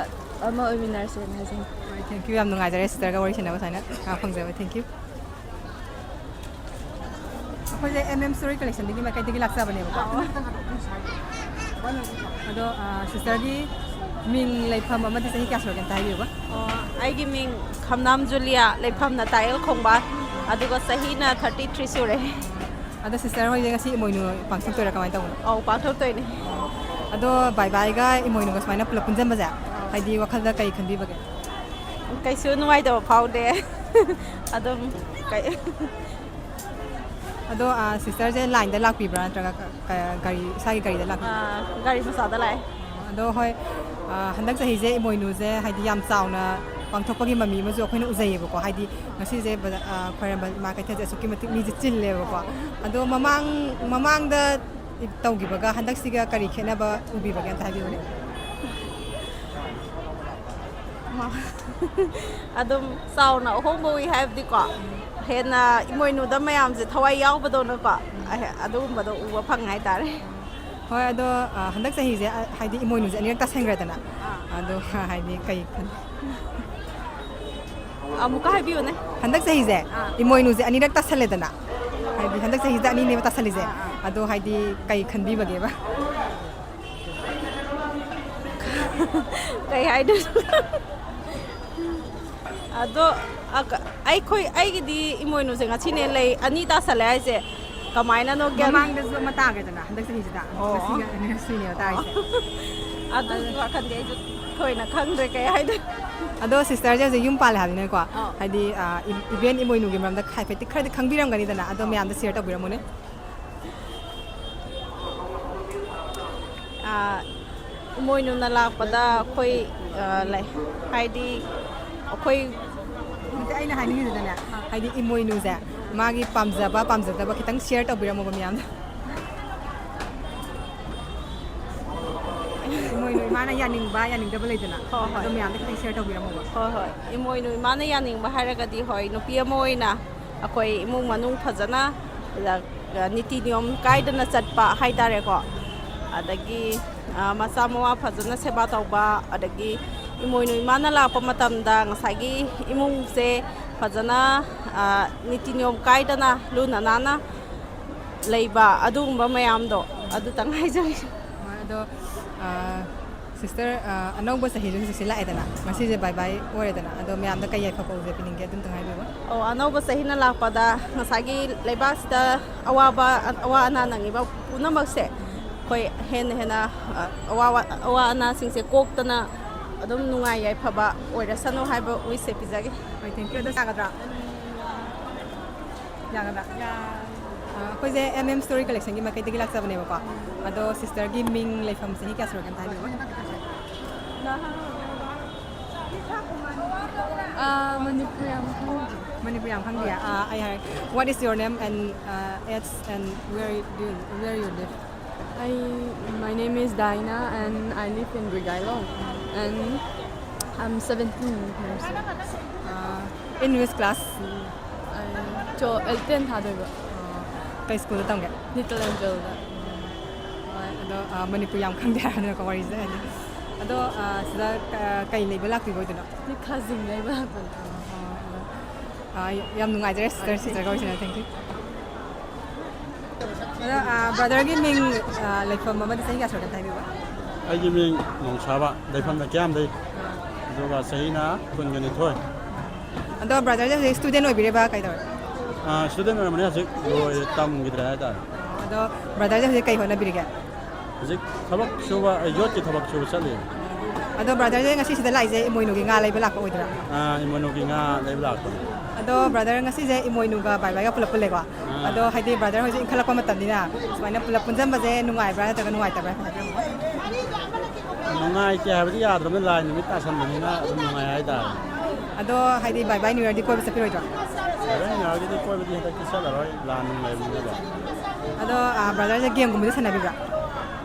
ꯑꯃ ꯑꯣꯏꯃꯤꯟꯅꯔꯁꯦꯅ ꯍꯥꯏꯖꯅꯤꯡꯏ ꯍꯣꯏ ꯊꯦꯡꯛ ꯌꯨ ꯌꯥꯝ ꯅꯨꯡꯉꯥꯏꯖꯔꯦ ꯁꯤꯁꯇꯔꯒ ꯋꯥꯔꯤ ꯁꯥꯟꯅꯕ ꯁꯨꯃꯥꯏꯅ ꯐꯪꯖꯕ ꯊꯦꯡꯛ ꯌꯨ ꯑꯩꯈꯣꯏꯁꯦ ꯁ꯭ꯇꯣꯔꯤ ꯀꯂꯦꯛꯁꯟꯗꯒꯤ ꯃꯥꯏꯀꯩꯗꯒꯤ ꯂꯥꯛꯆꯕꯅꯦꯕꯀꯣ ꯑꯗꯣ ꯁꯤꯁꯇꯔꯒꯤ ꯃꯤꯡ ꯂꯩꯐꯝ ꯑꯃꯗꯤ ꯆꯍꯤ ꯀꯌꯥ ꯁꯨꯔꯒꯦ ꯑꯝꯇ ꯍꯥꯏꯕꯤꯌꯨꯕ ꯑꯩꯒꯤ ꯃꯤꯡ ꯈꯝꯅꯥꯝ ꯖꯨꯂꯤꯌꯥ ꯂꯩꯐꯝꯅ ꯇꯥꯌꯦꯜ ꯈꯣꯡꯕꯥꯟ ꯑꯗꯨꯒ ꯆꯍꯤꯅ 33 ꯁꯨꯔꯦ ꯑꯗꯣ ꯁꯤꯁꯇꯔ ꯍꯣꯏꯁꯦ ꯉꯁꯤ ꯏꯃꯣꯏꯅꯨ ꯄꯥꯡꯊꯣꯛꯇꯣꯏꯔꯥ ꯀꯃꯥꯏꯅ ꯇꯧꯕꯅꯣ ꯑꯧ ꯄꯥꯡꯊꯣꯛꯇꯣꯏꯅꯦ ꯑꯗꯣ ꯕꯥꯏ ꯕꯥꯏꯒ ꯏꯃꯣꯏꯅꯨꯒ ꯁꯨꯃꯥꯏꯅ ꯄꯨꯂꯞ ꯄꯨꯟꯁꯤꯟꯕꯁꯦ ꯍꯥꯏꯗꯤ ꯋꯥꯈꯜꯗ ꯀꯩ ꯈꯟꯕꯤꯕꯒꯦ ꯀꯩꯁꯨ ꯅꯨꯡꯉꯥꯏꯇꯕ ꯐꯥꯎꯗꯦ ꯑꯗꯨꯝ ꯑꯗꯣ ꯁꯤꯁꯇꯔꯁꯦ ꯂꯥꯏꯟꯗ ꯂꯥꯛꯄꯤꯕ꯭ꯔꯥ ꯅꯠꯇ꯭ꯔꯒ ꯒꯥꯔꯤ ꯏꯁꯥꯒꯤ ꯒꯥꯔꯤꯗ ꯂꯥꯛꯄꯤꯕ꯭ꯔꯥ ꯒꯥꯔꯤ ꯃꯆꯥꯗ ꯂꯥꯛꯑꯦ ꯑꯗꯣ ꯍꯣꯏ ꯍꯟꯗꯛ ꯆꯍꯤꯁꯦ ꯏꯃꯣꯏꯅꯨꯁꯦ ꯍꯥꯏꯗꯤ ꯌꯥꯝ ꯆꯥꯎꯅ ꯄꯥꯡꯊꯣꯛꯄꯒꯤ ꯃꯃꯤ ꯑꯃꯁꯨ ꯑꯩꯈꯣꯏꯅ ꯎꯖꯩꯌꯦꯕꯀꯣ ꯍꯥꯏꯗꯤ ꯉꯁꯤꯁꯦ ꯈ꯭ꯋꯥꯏꯔꯝꯕꯟ ꯏꯃꯥ ꯀꯩꯊꯦꯜꯁꯦ ꯑꯁꯨꯛꯀꯤ ꯃꯇꯤꯛ ꯃꯤꯁꯦ ꯆꯤꯜꯂꯦꯕꯀꯣ ꯑꯗꯣ ꯃꯃꯥꯡꯗ ꯇꯧꯈꯤꯕꯒ ꯍꯟꯗꯛꯁꯤꯒ ꯀꯔꯤ ꯈꯦꯠꯅꯕ ꯎꯕꯤꯕꯒꯦ ꯑꯝꯇ ꯍꯥꯏꯕꯤꯌꯨꯅꯦ ꯑꯗꯨꯝ ꯆꯥꯎꯅ ꯑꯍꯣꯡꯕ ꯎꯏ ꯍꯥꯏꯕꯗꯤꯀꯣ ꯍꯦꯟꯅ ꯏꯃꯣꯏꯅꯨꯗ ꯃꯌꯥꯝꯁꯦ ꯊꯋꯥꯏ ꯌꯥꯎꯕꯗꯧꯅꯀꯣ ꯑꯗꯨꯒꯨꯝꯕꯗꯣ ꯎꯕ ꯐꯪꯉꯦ ꯍꯥꯏꯇꯥꯔꯦ ꯍꯣꯏ ꯑꯗꯣ ꯍꯟꯗꯛ ꯆꯍꯤꯁꯦ ꯍꯥꯏꯗꯤ ꯏꯃꯣꯏꯅꯨꯁꯦ ꯑꯅꯤꯔꯛ ꯇꯥꯁꯟꯈ꯭ꯔꯦꯗꯅ ꯑꯗꯣ ꯍꯥꯏꯗꯤ ꯀꯩ ꯑꯃꯨꯛꯀ ꯍꯥꯏꯕꯤꯌꯨꯅꯦ ꯍꯟꯗꯛ ꯆꯍꯤꯁꯦ ꯏꯃꯣꯏꯅꯨꯁꯦ ꯑꯅꯤꯔꯛ ꯇꯥꯁꯜꯂꯦꯗꯅ ꯍꯥꯏꯗꯤ ꯍꯟꯗꯛ ꯆꯍꯤꯁꯤꯗ ꯑꯅꯤꯅꯦꯕ ꯇꯥꯁꯜꯂꯤꯁꯦ ꯑꯗꯣ ꯍꯥꯏꯗꯤ ꯀꯩ ꯈꯟꯕꯤꯕꯒꯦꯕ ꯀꯩ ꯍꯥꯏꯗꯣꯏꯅꯣ ꯑꯗꯣ ꯑꯩꯒꯤꯗꯤ ꯏꯃꯣꯏꯅꯨꯁꯦ ꯉꯁꯤꯅꯦ ꯂꯩ ꯑꯅꯤ ꯇꯥꯁꯜꯂꯦ ꯍꯥꯏꯁꯦ ꯀꯃꯥꯏꯅꯅꯣ ꯃꯃꯥꯡꯗꯁꯨ ꯑꯃ ꯇꯥꯒ꯭ꯔꯦꯗꯅ ꯍꯟꯗꯛ ꯆꯍꯤꯁꯤꯗ ꯉꯁꯤꯒ ꯉꯁꯤꯅꯦꯕ ꯇꯥꯔꯤꯁꯦ ꯑꯗꯨꯒꯤ ꯋꯥꯈꯟꯗꯤ ꯑꯩꯁꯨ ꯊꯣꯏꯅ ꯈꯪꯗ꯭ꯔꯦ ꯀꯩ ꯍꯥꯏꯗꯣꯏꯅꯣ ꯑꯗꯣ ꯁꯤꯁꯇꯔꯁꯦ ꯍꯧꯖꯤꯛ ꯌꯨꯝ ꯄꯥꯜꯂꯦ ꯍꯥꯏꯕꯅꯤꯅꯀꯣ ꯍꯥꯏꯗꯤ ꯏꯚꯦꯟ ꯏꯃꯣꯏꯅꯨꯒꯤ ꯃꯔꯝꯗ ꯍꯥꯏꯐꯦꯠꯇꯤ ꯈꯔꯗꯤ ꯈꯪꯕꯤꯔꯝꯒꯅꯤꯗꯅ ꯑꯗꯣ ꯃꯌꯥꯝꯗ ꯁꯤꯌꯔ ꯇꯧꯕꯤꯔꯝꯃꯨꯅꯦ ꯏꯃꯣꯏꯅꯨꯅ ꯂꯥꯛꯄꯗ ꯑꯩꯈꯣꯏ ꯂꯩ ꯍꯥꯏꯗꯤ ꯑꯩꯈꯣꯏ ꯑꯩꯅ ꯍꯥꯏꯅꯤꯡꯉꯤꯁꯤꯗꯅꯦ ꯍꯥꯏꯗꯤ ꯏꯃꯣꯏꯅꯨꯁꯦ ꯃꯥꯒꯤ ꯄꯥꯝꯖꯕ ꯄꯥꯝꯖꯗꯕ ꯈꯤꯇꯪ ꯁꯤꯌꯔ ꯇꯧꯕꯤꯔꯝꯃꯣꯕ ꯃꯌꯥꯝꯗ ꯏꯃꯣꯏꯅꯨ ꯏꯃꯥꯅ ꯌꯥꯅꯤꯡꯕ ꯌꯥꯅꯤꯡꯗꯕ ꯂꯩꯗꯅ ꯑꯗꯣ ꯃꯌꯥꯝꯗ ꯈꯤꯇꯪ ꯁꯤꯌꯔ ꯇꯧꯕꯤꯔꯝꯃꯣꯕ ꯍꯣꯏ ꯏꯃꯣꯏꯅꯨ ꯏꯃꯥꯅ ꯌꯥꯅꯤꯡꯕ ꯍꯥꯏꯔꯒꯗꯤ ꯍꯣꯏ ꯅꯨꯄꯤ ꯑꯃ ꯑꯣꯏꯅ ꯑꯩꯈꯣꯏ ꯏꯃꯨꯡ ꯃꯅꯨꯡ ꯐꯖꯅ ꯅꯤꯇꯤ ꯅꯤꯌꯣꯝ ꯀꯥꯏꯗꯅ ꯆꯠꯄ ꯍꯥꯏꯇꯥꯔꯦꯀꯣ ꯑꯗꯒꯤ ꯃꯆꯥ ꯃꯋꯥ ꯐꯖꯅ ꯁꯦꯕꯥ ꯇꯧꯕ ꯑꯗꯒꯤ ꯏꯃꯣꯏꯅꯨ ꯏꯃꯥꯅ ꯂꯥꯛꯄ ꯃꯇꯝꯗ ꯉꯁꯥꯏꯒꯤ ꯏꯃꯨꯡꯁꯦ ꯐꯖꯅ ꯅꯤꯇꯤ ꯅꯤꯌꯣꯝ ꯀꯥꯏꯗꯅ ꯂꯨꯅ ꯅꯥꯟꯅ ꯂꯩꯕ ꯑꯗꯨꯒꯨꯝꯕ ꯃꯌꯥꯝꯗꯣ ꯑꯗꯨꯇꯪ ꯍꯥꯏꯖꯒꯦ ꯑꯗꯣ ꯁꯤꯁꯇꯔ ꯑꯅꯧꯕ ꯆꯍꯤꯁꯨ ꯍꯧꯖꯤꯛꯁꯦ ꯂꯥꯛꯑꯦꯗꯅ ꯉꯁꯤꯁꯦ ꯕꯥꯏ ꯕꯥꯏ ꯑꯣꯏꯔꯦꯗꯅ ꯑꯗꯣ ꯃꯌꯥꯝꯗ ꯀꯩ ꯌꯥꯏꯐ ꯄꯥꯎꯖꯦꯜ ꯄꯤꯅꯤꯡꯒꯦ ꯑꯗꯨꯝꯇꯪ ꯍꯥꯏꯕꯤꯌꯨ ꯑꯅꯧꯕ ꯆꯍꯤꯅ ꯂꯥꯛꯄꯗ ꯉꯁꯥꯏꯒꯤ ꯂꯩꯕꯥꯛꯁꯤꯗ ꯑꯋꯥ ꯑꯅꯥ ꯅꯪꯉꯤꯕ ꯄꯨꯝꯅꯃꯛꯁꯦ ꯑꯩꯈꯣꯏ ꯍꯦꯟꯅ ꯑꯋꯥ ꯑꯅꯥꯁꯤꯡꯁꯦ ꯀꯣꯛꯇꯅ ꯑꯗꯨꯝ ꯅꯨꯡꯉꯥꯏ ꯌꯥꯏꯐꯕ ꯑꯣꯏꯔꯁꯅꯨ ꯍꯥꯏꯕ ꯋꯤꯁꯁꯦ ꯄꯤꯖꯒꯦ ꯍꯣꯏ ꯊꯦꯡꯛ ꯌꯨ ꯑꯗꯣ ꯌꯥꯒꯗ꯭ꯔꯥ ꯑꯩꯈꯣꯏꯁꯦ ꯁ꯭ꯇꯣꯔꯤ ꯀꯂꯦꯛꯁꯟꯒꯤ ꯃꯥꯏꯀꯩꯗꯒꯤ ꯂꯥꯛꯆꯕꯅꯦꯕꯀꯣ ꯑꯗꯣ ꯁꯤꯁꯇꯔꯒꯤ ꯃꯤꯡ ꯂꯩꯐꯝ ꯆꯍꯤ ꯀꯌꯥ ꯁꯨꯔꯒꯦ ꯑꯝꯇ ꯍꯥꯏꯕꯤꯌꯨ ꯃꯅꯤꯄꯨꯔ ꯌꯥꯝ ꯈꯪꯗꯤꯌꯦ ꯑꯩ ꯍꯥꯏ what is your name and age and where you live My name is Daina and I live in Brigailong and I'm 17 years old. in which class 저 10 다되고 ꯀꯩ ꯁ꯭ꯀꯨꯜꯗ ꯇꯝꯒꯦ Little Angel다. ꯍꯣꯏ ꯑꯗꯣ ꯃꯅꯤꯄꯨꯔ ꯌꯥꯝ ꯈꯪꯗꯦ ꯍꯥꯏꯔꯅꯀꯣ ꯋꯥꯔꯤꯁꯦ ꯍꯥꯏꯗꯤ ꯑꯗꯣ ꯁꯤꯗ ꯀꯩ ꯂꯩꯕ ꯂꯥꯛꯄꯤꯕ ꯑꯣꯏꯗꯣꯏꯅꯣ cousin ꯂꯩꯕ ꯂꯥꯛꯄꯅꯦ. ꯌꯥꯝ ꯅꯨꯡꯉꯥꯏꯖꯔꯦ ꯁꯤꯁꯇꯔꯒ ꯋꯥꯔꯤꯁꯤꯅ ꯊꯦꯡꯛ ꯌꯨ ꯑꯗꯣ ꯕ꯭ꯔꯗꯔꯒꯤ ꯃꯤꯡ ꯂꯩꯐꯝ ꯑꯃꯗꯤ ꯆꯍꯤ ꯀꯌꯥ ꯁꯨꯔꯒꯦ ꯑꯝꯇ ꯍꯥꯏꯕꯤꯌꯨ ꯑꯩꯒꯤ ꯃꯤꯡ ꯅꯣꯡꯁꯥꯕ ꯂꯩꯐꯝꯅ ꯀꯌꯥꯝꯗꯩ ꯑꯗꯨꯒ ꯆꯍꯤꯅ 22 ꯑꯗꯣ ꯕ꯭ꯔꯗꯔꯁꯦ ꯍꯧꯖꯤꯛ ꯁ꯭ꯇꯨꯗꯦꯟ ꯑꯣꯏꯕꯤꯔꯤꯕ ꯀꯩꯗꯧꯔꯦ ꯁ꯭ꯇꯨꯗꯦꯟ ꯑꯣꯏꯔꯝꯕꯅꯤ ꯍꯧꯖꯤꯛ ꯂꯣꯏ ꯇꯝꯈꯤꯗ꯭ꯔꯦ ꯍꯥꯏꯇꯥꯔꯦ ꯑꯗꯣ ꯕ꯭ꯔꯗꯔꯁꯦ ꯍꯧꯖꯤꯛ ꯀꯩ ꯍꯣꯠꯅꯕꯤꯔꯤꯒꯦ ꯍꯧꯖꯤꯛ ꯊꯕꯛ ꯁꯨꯕ ꯌꯣꯠꯀꯤ ꯊꯕꯛ ꯁꯨꯕ ꯆꯠꯂꯤ ꯑꯗꯣ ꯕ꯭ꯔꯗꯔꯁꯦ ꯉꯁꯤ ꯁꯤꯗ ꯂꯥꯛꯏꯁꯦ ꯏꯃꯣꯏꯅꯨꯒꯤ ꯉꯥ ꯂꯩꯕ ꯂꯥꯛꯄ ꯑꯣꯏꯗꯣꯏꯔꯥ ꯏꯃꯣꯏꯅꯨꯒꯤ ꯉꯥ ꯂꯩꯕ ꯂꯥꯛꯄꯅꯤ ꯑꯗꯣ ꯕ꯭ꯔꯗꯔ ꯉꯁꯤꯁꯦ ꯏꯃꯣꯏꯅꯨꯒ ꯕꯥꯏ ꯕꯥꯏꯒ ꯄꯨꯂꯞ ꯄꯨꯜꯂꯦꯀꯣ ꯑꯗꯣ ꯍꯥꯏꯗꯤ ꯕ꯭ꯔꯗꯔ ꯍꯧꯖꯤꯛ ꯏꯟꯈꯠꯂꯛꯄ ꯃꯇꯝꯅꯤꯅ ꯁꯨꯃꯥꯏꯅ ꯄꯨꯂꯞ ꯄꯨꯟꯖꯟꯕꯁꯦ ꯅꯨꯡꯉꯥꯏꯕ꯭ꯔꯥ ꯅꯠꯇ꯭ꯔꯒ ꯅꯨꯡꯉꯥꯏꯇꯕ꯭ꯔꯥ ꯅꯨꯡꯉꯥꯏꯇꯦ ꯍꯥꯏꯕꯗꯤ ꯌꯥꯗ꯭ꯔꯕꯅꯤꯅ ꯂꯥꯏ ꯅꯨꯃꯤꯠ ꯇꯥꯁꯟꯕꯅꯤꯅ ꯑꯗꯨꯝ ꯅꯨꯡꯉꯥꯏ ꯍꯥꯏꯇꯥꯔꯦ ꯑꯗꯣ ꯍꯥꯏꯗꯤ ꯕꯥꯏ ꯕꯥꯏ ꯅ꯭ꯌꯨ ꯌꯔꯗꯤ ꯀꯣꯏꯕ ꯆꯠꯄꯤꯔꯣꯏꯗ꯭ꯔꯣ ꯕꯥꯏ ꯌꯥꯔꯒꯗꯤ ꯀꯣꯏꯕꯗꯤ ꯍꯟꯗꯛꯇꯤ ꯆꯠꯂꯔꯣꯏ ꯂꯥꯟ ꯅꯨꯡ ꯂꯩꯕꯅꯤꯅꯀꯣ ꯑꯗꯣ ꯕ꯭ꯔꯗꯔꯁꯦ ꯒꯦꯝꯒꯨꯝꯕꯗꯤ ꯁꯥꯟꯅꯕꯤꯕ꯭ꯔꯥ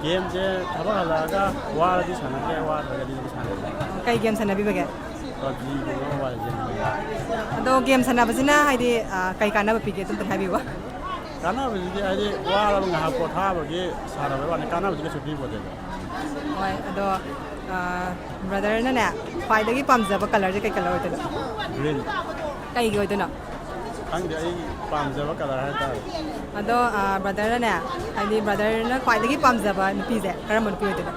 ꯒꯦꯝꯁꯦ ꯊꯕꯛ ꯍꯜꯂꯛꯑꯒ ꯋꯥꯔꯗꯤ ꯁꯥꯟꯅꯗ꯭ꯔꯦ ꯋꯥꯗ꯭ꯔꯒꯗꯤ ꯑꯗꯨꯝ ꯁꯥꯟꯅꯩ ꯀꯩ ꯒꯦꯝ ꯁꯥꯟꯅꯕꯤꯕꯒꯦ ꯄꯕꯖꯤꯒꯨꯝꯕ ꯃꯣꯕꯥꯏꯜ ꯂꯦꯖꯦꯟꯒꯨꯝꯕ ꯑꯗꯣ ꯒꯦꯝ ꯁꯥꯟꯅꯕꯁꯤꯅ ꯍꯥꯏꯗꯤ ꯀꯩ ꯀꯥꯟꯅꯕ ꯄꯤꯒꯦ ꯑꯗꯨꯝꯇꯪ ꯍꯥꯏꯕꯤꯌꯨ ꯀꯥꯟꯅꯕꯁꯤꯗꯤ ꯍꯥꯏꯗꯤ ꯋꯥꯔꯕ ꯉꯥꯏꯍꯥꯛ ꯄꯣꯊꯥꯕꯒꯤ ꯁꯥꯟꯅꯕꯒꯤ ꯋꯥꯅꯤ ꯀꯥꯟꯅꯕꯗꯤ ꯀꯩꯁꯨ ꯄꯤꯕꯣꯗꯦꯕ ꯍꯣꯏ ꯑꯗꯣ ꯕ꯭ꯔꯗꯔꯅꯅꯦ ꯈ꯭ꯋꯥꯏꯗꯒꯤ ꯄꯥꯝꯖꯕ ꯀꯂꯔꯁꯦ ꯀꯩ ꯀꯂꯔ ꯑꯣꯏꯗꯣꯏꯅꯣ ꯒ꯭ꯔꯤꯟ ꯀꯩꯒꯤ ꯑꯣꯏꯗꯣꯏꯅꯣ ꯈꯪꯗꯦ ꯑꯩ ꯄꯥꯝꯖꯕ ꯀꯂꯔ ꯍꯥꯏꯇꯥꯔꯦ ꯑꯗꯣ ꯕ꯭ꯔꯗꯔꯅꯅꯦ ꯍꯥꯏꯗꯤ ꯕ꯭ꯔꯗꯔꯅ ꯈ꯭ꯋꯥꯏꯗꯒꯤ ꯄꯥꯝꯖꯕ ꯅꯨꯄꯤꯁꯦ ꯀꯔꯝꯕ ꯅꯨꯄꯤ ꯑꯣꯏꯗꯣꯏꯅꯣ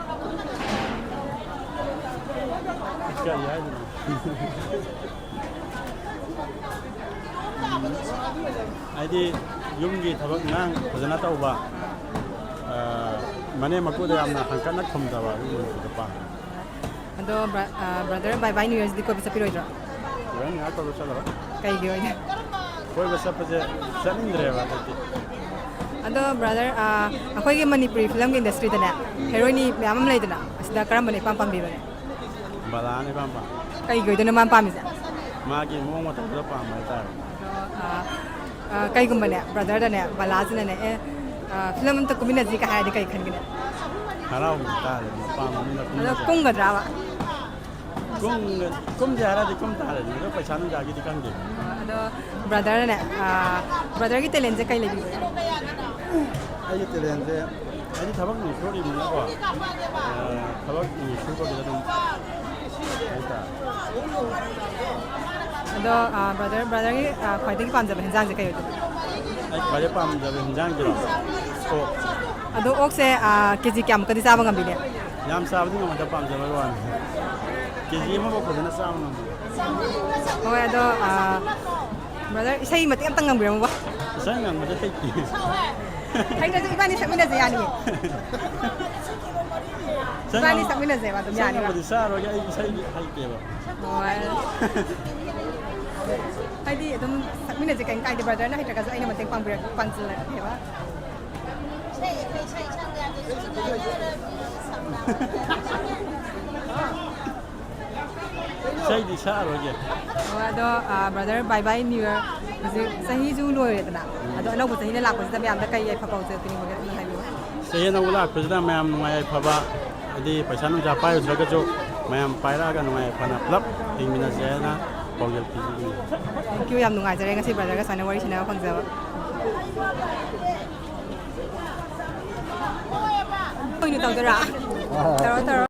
ꯀꯔꯤ ꯍꯥꯏꯗꯣꯏꯅꯣ ꯍꯥꯏꯗꯤ ꯌꯨꯝꯒꯤ ꯊꯕꯛ ꯏꯟꯈꯥꯡ ꯐꯖꯅ ꯇꯧꯕ ꯃꯅꯦꯝ ꯃꯀꯨꯗ ꯌꯥꯝꯅ ꯍꯪꯀꯠꯅ ꯈꯨꯝꯗꯕ ꯑꯗꯨꯒꯨꯝꯕꯗꯨ ꯄꯥꯝꯃꯦ ꯑꯗꯣ ꯕ꯭ꯔꯗꯔ ꯕꯥꯏ ꯕꯥꯏ ꯅ꯭ꯌꯨ ꯌꯔꯁꯤꯗꯤ ꯀꯣꯏꯕ ꯆꯠꯄꯤꯔꯣꯏꯗ꯭ꯔꯣ ꯂꯣꯏꯅ ꯉꯥꯏꯍꯥꯛ ꯀꯣꯏꯕ ꯆꯠꯂꯔꯣꯏ ꯀꯩꯒꯤ ꯑꯣꯏꯅ ꯀꯣꯏꯕ ꯆꯠꯄꯁꯦ ꯆꯠꯅꯤꯡꯗ꯭ꯔꯦꯕ ꯍꯧꯖꯤꯛꯇꯤ ꯑꯗꯣ ꯕ꯭ꯔꯗꯔ ꯑꯩꯈꯣꯏꯒꯤ ꯃꯅꯤꯄꯨꯔꯤ ꯐꯤꯂꯝꯒꯤ ꯏꯟꯗꯁꯇ꯭ꯔꯤꯗꯅꯦ ꯍꯦꯔꯣꯏꯅꯤ ꯃꯌꯥꯝ ꯑꯃ ꯂꯩꯗꯅ ꯑꯁꯤꯗ ꯀꯔꯝꯕꯅ ꯏꯄꯥꯝ ꯄꯥꯝꯕꯤꯕꯅꯦ ꯕꯂꯥꯅ ꯏꯄꯥꯝ ꯄꯥꯝꯃꯦ ꯀꯩꯒꯤ ꯑꯣꯏꯗꯣꯏꯅꯣ ꯃꯥꯅ ꯄꯥꯝꯃꯤꯁꯦ ꯃꯥꯒꯤ ꯃꯑꯣꯡ ꯃꯇꯧꯗꯨꯗ ꯄꯥꯝꯕ ꯍꯥꯏꯇꯥꯔꯦ ꯀꯩꯒꯨꯝꯕꯅꯦ ꯕ꯭ꯔꯗꯔꯗꯅꯦ ꯕꯂꯥꯁꯤꯅꯅꯦ ꯐꯤꯂꯝ ꯑꯝꯇ ꯀꯨꯝꯃꯤꯟꯅꯁꯤ ꯀ ꯍꯥꯏꯔꯗꯤ ꯀꯩ ꯈꯟꯒꯅꯤ ꯍꯔꯥꯎꯕ ꯇꯥꯔꯦ ꯄꯥꯝꯕ ꯃꯤꯅ ꯑꯗꯣ ꯀꯨꯝꯒꯗ꯭ꯔꯥꯕ kum jara di kum tare ni ko paisa nung jagi di kan di. Ado brother ne brother ki talent je kai lebi. Ayo talent je ayo thabak ni suri ni ko. Thabak ni suri ko di dum. Ado brother ki khoi ti ki pam jabe hinjang je kai yo. Ai khoi pam jabe hinjang ji ro. Ko Ado ok se keji kyam ka di sa ba ngam bi ne. yam sa ba di ngam da pam jabe ro an. Keji ma ko na sa ngam. Oh ado brother isai mati am tangam bi mo ba. Sa ngam ma da kai ki. Hai na iba ni sakmina je yani. Iba ni sakmina je ba to yani. Sa ngam di sa ro ya ai sai hai ke ba. Hai di dum sakmina je kai di brother na hai ta ka zo ai na mateng pang bi pang je la he ba. Sai di sa ro ya. Ado brother bye bye new year. Kasi sahi ju loi re ta na. Ado anau bu sahi na lak ko sa byam da kai ai phapau je tini mo ga hai bi. Sai na wala ko da mayam nungai phaba adi paisa nung ja pai jo ga jo mayam pai ra ga nungai phana plap ting mina je na bongel pi ji. Thank you yam nungai jare ngasi brother ga sana wari china phang ja ba. Oi nu tau da ra. Taro taro